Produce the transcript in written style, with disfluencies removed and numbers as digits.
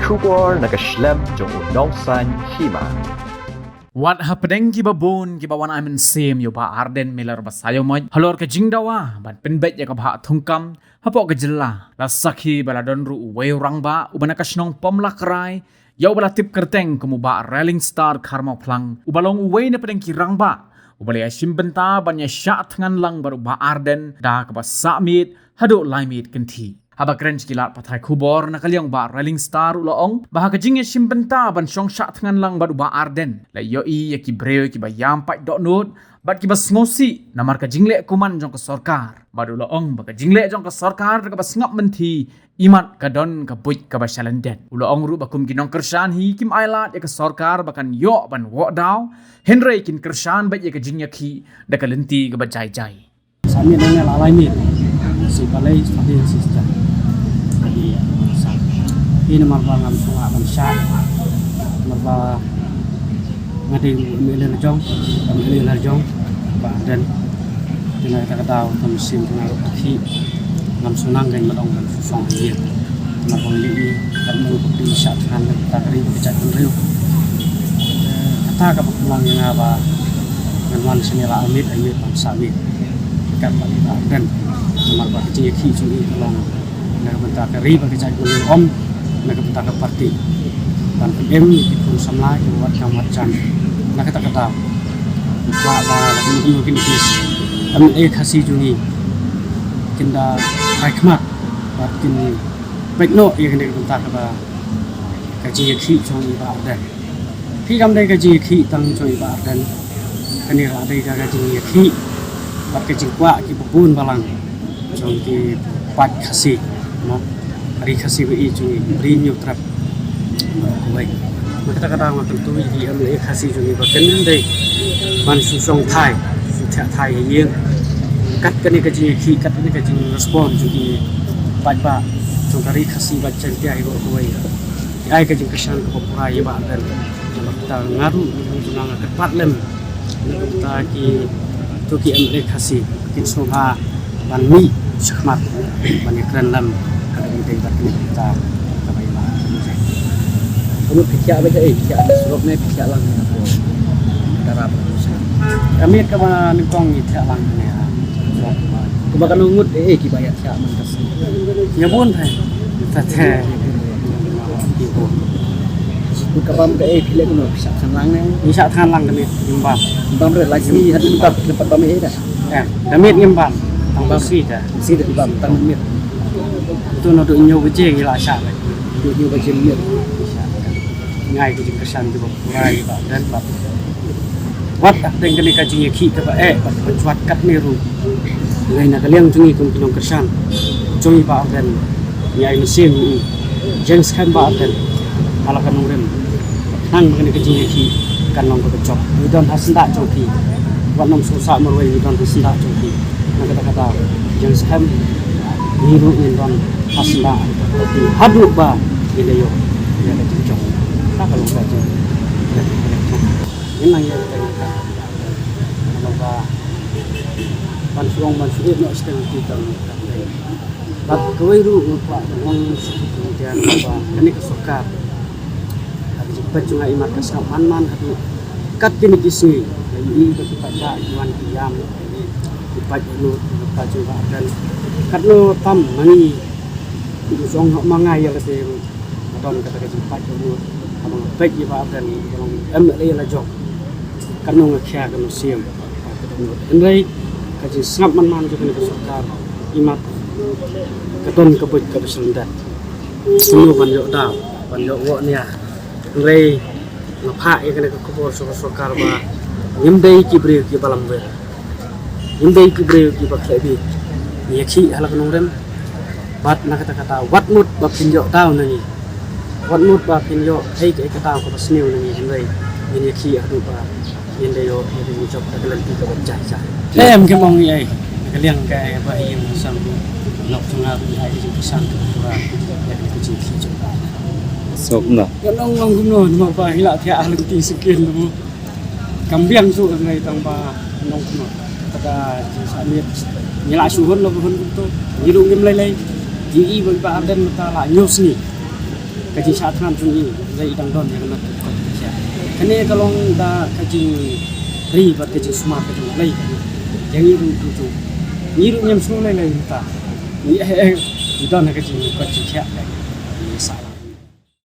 Shubor nakaslem jong unongsan hima. What happening ki babon ki bawan I'm in same yo ba Arden Miller basayo mo halor ka jingdawa ban penbet ya ka ba thungkam hapo ka jilla la sakhi bala don ru we rang ba ubana ka snong pomlakrai yo bala tip kerteng kumu ba railing star karma plang ubalong we na pedeng ki rang ba ubali asim benta banya sya thangan lang baru ba Arden da ka ba samit hado laimit kenti haba krench kilat pathai khubor nakalyang ba railing star uloong baha kajing simbenta ban song sha thangan lang badu ba Arden la yo i ki breo ki ba yam pai dot note bat ki bas ngosi namar ka jingle kuman jong ka sarkar badu loong ba ka jingle jong ka sarkar ka bas ngap menti imat ka don ka buj ka ba shalandet uloong ru ba kum kinong kershan hi kim ailat ya ka sarkar bakan yo ban wo daw henry kin kershan ba ya ka jingya ki da ka lenti ka ba jai jai sami nanya lalai mi si balai stadion sistem ini marba ngam sunga ngam sya marba ngadi milen jong milen jong ba dan dengan kata tahu musim pengaruh kaki ngam sunang dan melong dan susong dia marba li kan mengikuti sya kan tak ri bijak riu kata ka pulang yang apa dengan senira amit bangsa amit kan ba dan marba kecil ki suri tolong nak bentar kari bagi cak om nak bentar ke parti dan em itu samla buat kamar can nak kata ba mungkin is kami kasih jungi kinda hikmat batin baikno yang nak bentar ke ba kaji ki jungi ba dan ki kam dai kaji ki tang jungi ba dan kani ra dai kaji ki bat kaji kwa ki bubun balang jungi pat kasih no hari kasih be jungi renew trap baik kita kata orang tentu di ambil kasih jungi bakan dai man susong thai sucha thai yang kat kani kaji ki kat kani kaji respon jungi pat ba jong hari kasih baca dia ibu baik ai kaji kesan ke popura ya ba dan kita ngaru junang kepat lem kita ki tu ki ambil kasih kin soha ban mi syahmat ban kran lam kada mi bat kita kabayla kamu pikir apa je pikir ada surup ni pikir lang darab kami ke mana ningkong ni pikir lang ni kebakan ungut ki bayat sia man kasih nyabun hai tete ibu kapam ke pilih kuno bisa thanlang ni bisa thanlang kami imbam re lagi hadu bab lepat bam dah kami imbam tang sih dah bam tang mit itu nodo inyo beje gila syak inyo beje mit ngai ke kesan tu purai ba dan ba wat tak dengan ni kaji ki ke ba cuat kat ni ru ngai nak liang jungi kun kinong kesan jungi ba dan nyai mesin ni James kan ba dan ala kan urem nang dengan kaji ki kan long ke cop ni don hasnda joki wat nom susah merwai ni don hasnda joki nak kata James kan ni ru ni don hasnda hadu ba ile yo ya le cok tak kalau baca ini yang kita apa pansuang no setengah kita bat kewiru pak orang kemudian apa ini kesuka ada cepat juga imat kesam man hadu kat kini kisni ini berpada juan diam ini cepat lu baca juga dan kat lu tam mani song mangai ya lebih don kata cepat lu abang baik ya pak dan abang MLA la jok kanong kya kan siam endai kaji snap man juga ni kesukar imat keton kebut ke besendat semua banjok dah banjok wo ni endai ngapa ya kan kebor sukar ba nyemdai kibre ki balam ber nyemdai kibre ki baklebi yaki halak nongren bat nak kata wat mut bab pinjok tahu nani wat mut ba pinjok hei ke kata ko pasniu nani hendai ini ki adu ba hendai yo ini job dalam tiga baca em ke mong ai kalian ke ba yang sam nok tunga ai di pesan tu pura ya ke ci ki job sok na kanong ngong gumno ma ba hila thia ahli ti sikil lu kambiang su ngai tang ba nong gumno kata samit nyala suhun lo hun tu ngiru ngim lai lai ji ba dan ta la nyos ni kaji syatan tungi zai idang don yang nak kot sia kene kalong da kaji ri bat kaji suma kaji lai yang itu tu ni ru nyam sunu lai ta ni don kaji kot sia ni salah